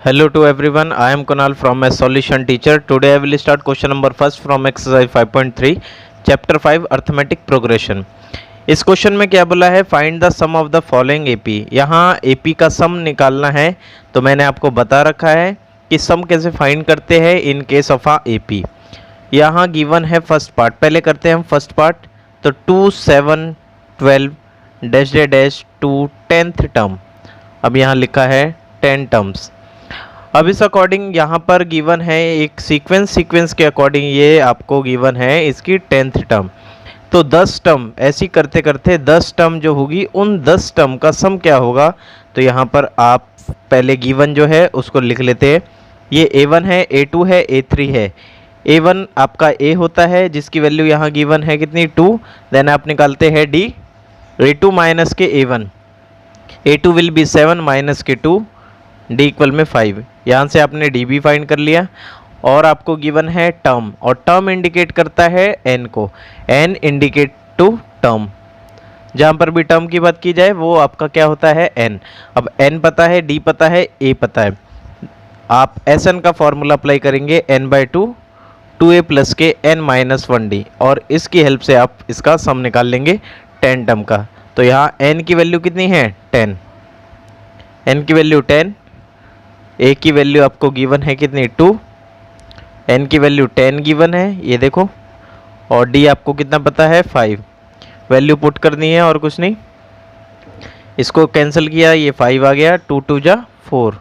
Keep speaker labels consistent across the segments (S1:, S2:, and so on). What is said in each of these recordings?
S1: Hello to everyone. I am Kunal from a solution teacher. Today I will start question number first from exercise 5.3 chapter 5 arithmetic progression. इस question में क्या बोला है, find the sum of the following AP. यहाँ AP का sum निकालना है, तो मैंने आपको बता रखा है कि सम कैसे फाइंड करते हैं in case of a AP. यहाँ गिवन है फर्स्ट पार्ट, पहले करते हैं हम फर्स्ट पार्ट। तो 2 7 12 dash dash to 10th term, अब यहाँ लिखा है 10 टर्म्स। अब इस अकॉर्डिंग यहाँ पर गिवन है एक सीक्वेंस के अकॉर्डिंग ये आपको गिवन है इसकी 10th टर्म। तो 10 टर्म ऐसी करते करते 10 टर्म जो होगी उन 10 टर्म का सम क्या होगा, तो यहाँ पर आप पहले गिवन जो है उसको लिख लेते हैं। ये A1 है, A2 है, A3 है। A1 आपका A होता है जिसकी वैल्यू यहाँ गिवन है कितनी 2, देन आप निकालते हैं D, A2 माइनस के A1, A2 will be 7 minus के 2, D इक्वल में 5। यहाँ से आपने D भी फाइंड कर लिया और आपको गिवन है टर्म, और टर्म इंडिकेट करता है n को, n इंडिकेट टू टर्म। जहाँ पर भी टर्म की बात की जाए वो आपका क्या होता है n। अब n पता है, d पता है, a पता है, आप Sn का फॉर्मूला अप्लाई करेंगे n/2 2a प्लस के n माइनस 1d, और इसकी हेल्प से आप इसका सम निकाल लेंगे 10 टर्म का। तो यहाँ n की वैल्यू कितनी है 10, n की वैल्यू 10, a की वैल्यू आपको गिवन है कितनी 2, n की वैल्यू 10 गिवन है ये देखो, और d आपको कितना पता है 5। वैल्यू पुट करनी है और कुछ नहीं, इसको कैंसिल किया ये 5 आ गया, 2 2 जा 4,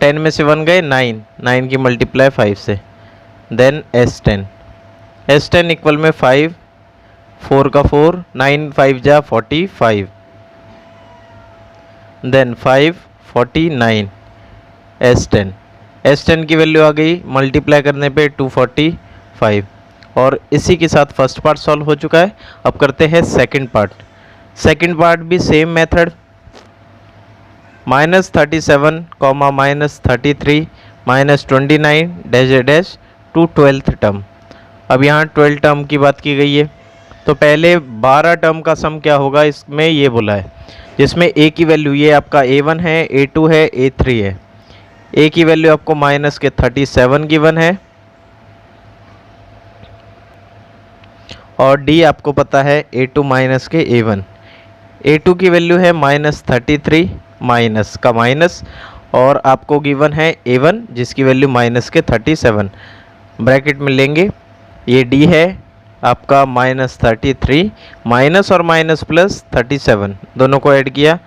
S1: 10 में से 1 गए 9, 9 की मल्टीप्लाई 5 से, देन S10 इक्वल में 5, 4 का 4, 9 5 जा 45, देन 5 49, S10 की वैल्यू आ गई मल्टीप्लाई करने पे 245, और इसी के साथ फर्स्ट पार्ट सॉल्व हो चुका है। अब करते हैं सेकंड पार्ट भी same method, -37 -33 -29 dash dash to 12th term. अब यहाँ 12 टर्म की बात की गई है, तो पहले 12 टर्म का सम क्या होगा इसमें ये बोला है, जिसमें a की वैल्यू ये आपका A1 है, A2 है, A3 है। a की वैल्यू आपको माइनस के 37 गिवन है, और d आपको पता है A2 माइनस के A1। A2 की वैल्यू है -33 माइनस का माइनस, और आपको गिवन है A1 जिसकी वैल्यू माइनस के 37, ब्रैकेट में लेंगे, ये d है आपका -33 माइनस और माइनस प्लस 37, दोनों को ऐड किया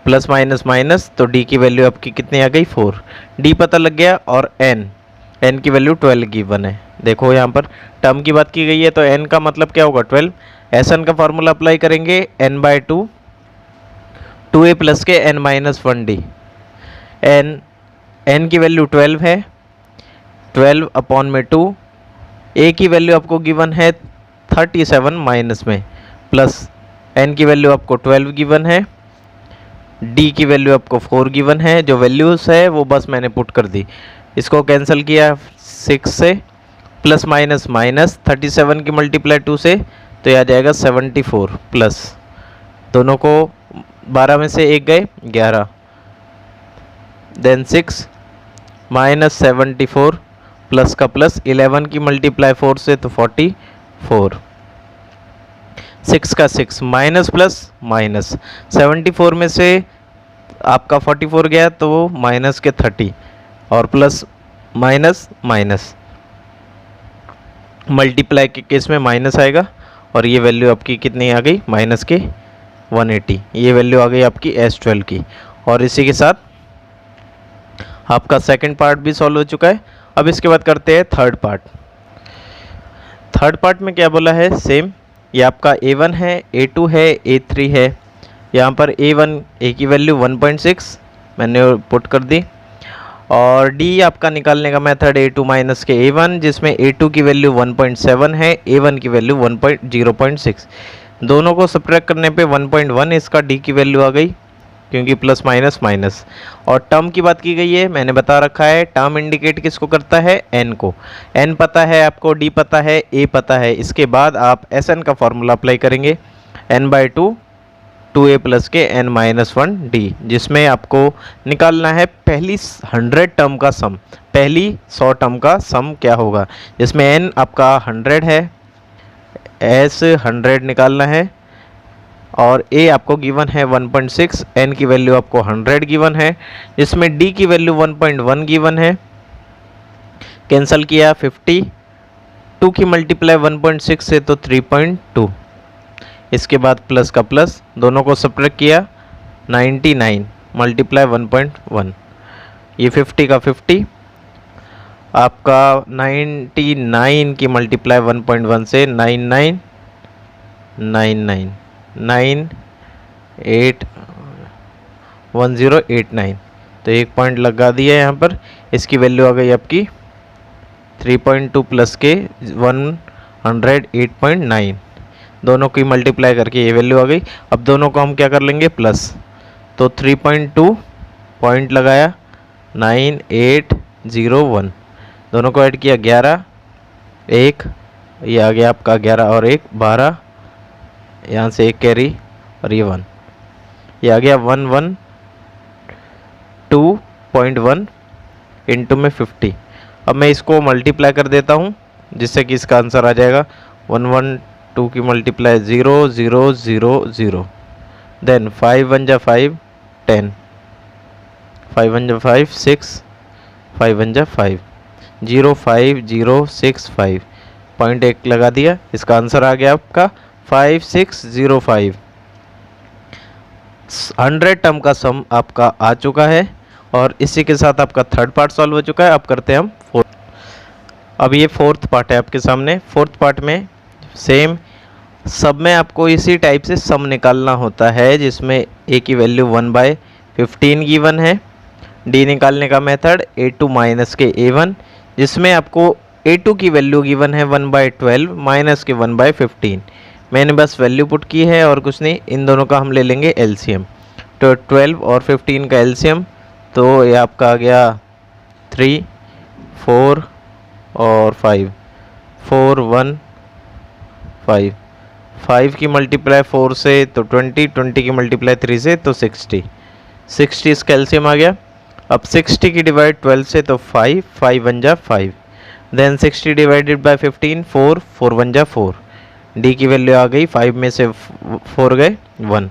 S1: प्लस माइनस माइनस, तो d की वैल्यू आपकी कितनी आ गई 4। d पता लग गया, और n की वैल्यू 12 गिवन है। देखो यहाँ पर टर्म की बात की गई है, तो n का मतलब क्या होगा 12। Sn का फॉर्मूला अप्लाई करेंगे n/2 2a प्लस के n माइनस 1d, n की वैल्यू 12 है, 12 अपॉन में 2, a की वैल्यू आपको गिवन है 37 माइनस में, प्लस n की वैल्यू आपको 12 गिवन है, d की वैल्यू आपको 4 गिवन है। जो वैल्यूज़ है वो बस मैंने पुट कर दी, इसको कैंसिल किया 6 से, प्लस माइनस माइनस 37 की मल्टीप्लाई 2 से, तो यह आ जाएगा 74, प्लस दोनों को 12 में से 1 गए 11, देन 6 माइनस 74 प्लस का प्लस, 11 की मल्टीप्लाई 4 से तो 44, 6 का 6 माइनस प्लस माइनस, 74 में से आपका 44 गया तो माइनस के 30, और प्लस माइनस माइनस, मल्टीप्लाई के केस में माइनस आएगा, और ये वैल्यू आपकी कितनी आ गई माइनस के 180, ये वैल्यू आ गई आपकी S12 की। और इसी के साथ आपका सेकंड पार्ट भी सॉल्व हो चुका है। अब इसके बाद करते हैं थर्ड पार्ट में क्या बोला है, सेम, ये आपका A1 है, A2 है, A3 है। यहाँ पर A1 a की वैल्यू 1.6 मैंने पुट कर दी, और D आपका निकालने का मेथड A2 माइनस के A1, जिसमें A2 की वैल्यू 1.7 है, A1 की वैल्यू 0.6, दोनों को सब्ट्रैक्ट करने पे 1.1 इसका D की वैल्यू आ गई, क्योंकि प्लस माइनस माइनस। और टर्म की बात की गई है, मैंने बता रखा है टर्म इंडिकेट किसको करता है n को, n पता है आपको, d पता है, a पता है। इसके बाद आप Sn का फॉर्मूला अप्लाई करेंगे, n/2 2a प्लस के n-1d, जिसमें आपको निकालना है पहली 100 टर्म का सम, पहली 100 टर्म का सम क्या होगा, जिसमें n आपका 100 है, s 100 निकालना है और a आपको गिवन है 1.6, n की वैल्यू आपको 100 गिवन है, जिसमें d की वैल्यू 1.1 गिवन है। कैंसिल किया 50, 2 की मल्टीप्लाई 1.6 से तो 3.2, इसके बाद प्लस का प्लस, दोनों को सब्ट्रैक्ट किया 99 मल्टीप्लाई 1.1, ये 50 का 50, आपका 99 की मल्टीप्लाई 1.1 से 1089, तो एक पॉइंट लगा दिया यहाँ पर। इसकी वैल्यू आ गई आपकी 3.2 प्लस के 108.9, दोनों की मल्टीप्लाई करके ये वैल्यू आ गई। अब दोनों को हम क्या कर लेंगे प्लस, तो 3.2 पॉइंट लगाया 9801, दोनों को ऐड किया 11, 1, ये आ गया आपका 11 और 1 12, यहाँ से 1 कैरी और ये 1, ये आ गया 112.1 इंटू में 50। अब मैं इसको मल्टीप्लाई कर देता हूँ जिससे कि इसका आंसर आ जाएगा 112 की मल्टीप्लाई 0 0 0 0, देन 5 1 जा 5 10, 5 1 जा 5 6, 5 1 जा 5 0 5 0 6 5, पॉइंट 1 लगा दिया, इसका आंसर आ गया आपका 5605। 100 टर्म का सम आपका आ चुका है और इसी के साथ आपका थर्ड पार्ट सॉल्व हो चुका है। अब करते हैं हम फोर्थ। अब ये फोर्थ पार्ट है आपके सामने। फोर्थ पार्ट में सेम सब में आपको इसी टाइप से सम निकालना होता है, जिसमें a की वैल्यू 1/15 गिवन है। d निकालने का मेथड a2 माइनस के a1, जिसमें आपको a2 की वैल्यू गिवन है 1/12 माइनस के 1/15। मैंने बस वैल्यू पुट की है और कुछ नहीं। इन दोनों का हम ले लेंगे एलसीएम, तो 12 और 15 का एलसीएम, तो ये आपका आ गया 3 4 और 5 4 1 5, 5 की मल्टीप्लाई 4 से तो 20, 20 की मल्टीप्लाई 3 से तो 60, 60 इसका एलसीएम आ गया। अब 60 की डिवाइड 12 से तो 5, 5 1 जा 5, देन 60 डिवाइडेड बाय 15 4, 4 1 जा 4, डी की वैल्यू आ गई 5 में से 4 गए 1,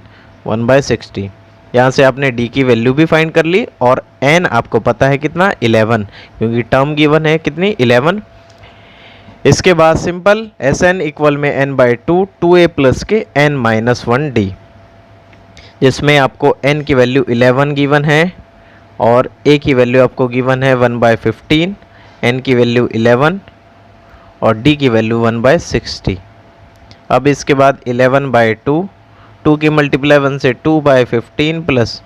S1: 1/60। यहाँ से आपने डी की वैल्यू भी फाइंड कर ली और एन आपको पता है कितना 11, क्योंकि टर्म गिवन है कितनी 11। इसके बाद सिंपल एस एन इक्वल में n/2 2a प्लस के n-1d, जिसमें आपको n की वैल्यू 11 गिवन है और a की वैल्यू आपको गिवन है 1/15, n की वैल्यू 11 और d की वैल्यू 1/60। अब इसके बाद 11/2, 2 की मल्टीप्लाई 1 से 2/15 प्लस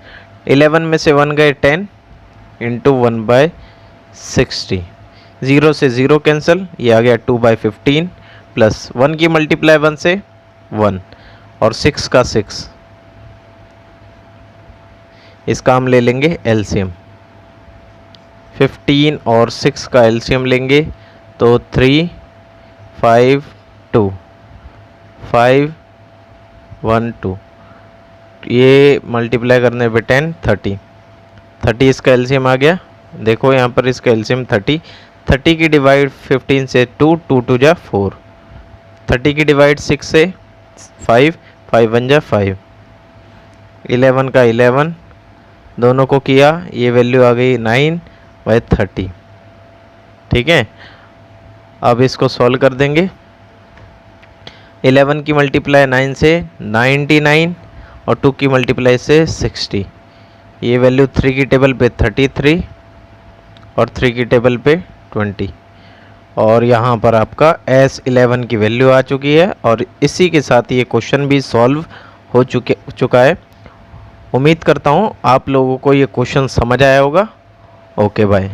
S1: 11 में से 1 गए 10 इंटू 1/60, 0 से 0 कैंसिल, ये आ गया 2/15 प्लस 1 की मल्टीप्लाई 1 से 1 और 6 का 6, इसका हम ले लेंगे एलसीएम। 15 और 6 का एलसीएम लेंगे तो 3 5 2 5 1 2, ये मल्टीप्लाई करने पे 10 30, 30 इसका एलसीएम आ गया। देखो यहाँ पर इसका एलसीएम 30, 30 की डिवाइड 15 से 2, 2 2 जा 4, 30 की डिवाइड 6 से 5, 5 1 जा 5, 11 का 11, दोनों को किया, ये वैल्यू आ गई 9/30। ठीक है, अब इसको सॉल्व कर देंगे। 11 की मल्टीप्लाई 9 से 99 और 2 की मल्टीप्लाई से 60, ये वैल्यू 3 की टेबल पे 33 और 3 की टेबल पे 20, और यहाँ पर आपका S11 की वैल्यू आ चुकी है और इसी के साथ ये क्वेश्चन भी सॉल्व हो चुका है। उम्मीद करता हूँ आप लोगों को ये क्वेश्चन समझ आया होगा। Okay bye.